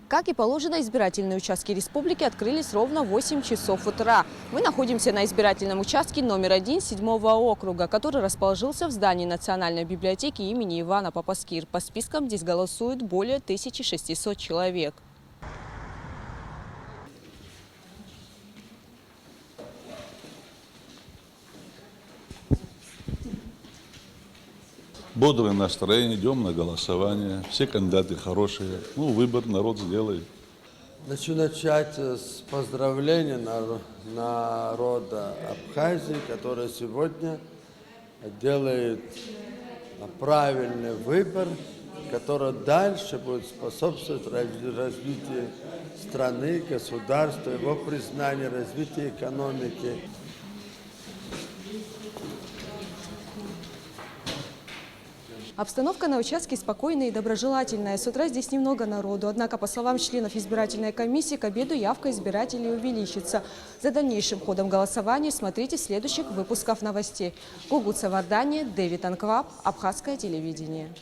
Как и положено, избирательные участки республики открылись ровно в 8 часов утра. Мы находимся на избирательном участке номер 1 7-го округа, который расположился в здании Национальной библиотеки имени Ивана Папаскир. По спискам здесь голосуют более 1600 человек. Бодрое настроение, идем на голосование. Все кандидаты хорошие. Выбор народ сделает. Хочу начать с поздравления народа Абхазии, который сегодня делает правильный выбор, который дальше будет способствовать развитию страны, государства, его признанию, развитию экономики. Обстановка на участке спокойная и доброжелательная. С утра здесь немного народу. Однако, по словам членов избирательной комиссии, к обеду явка избирателей увеличится. За дальнейшим ходом голосования смотрите в следующих выпусках новостей. Гугут Савардани, Дэвид Анкваб, Абхазское телевидение.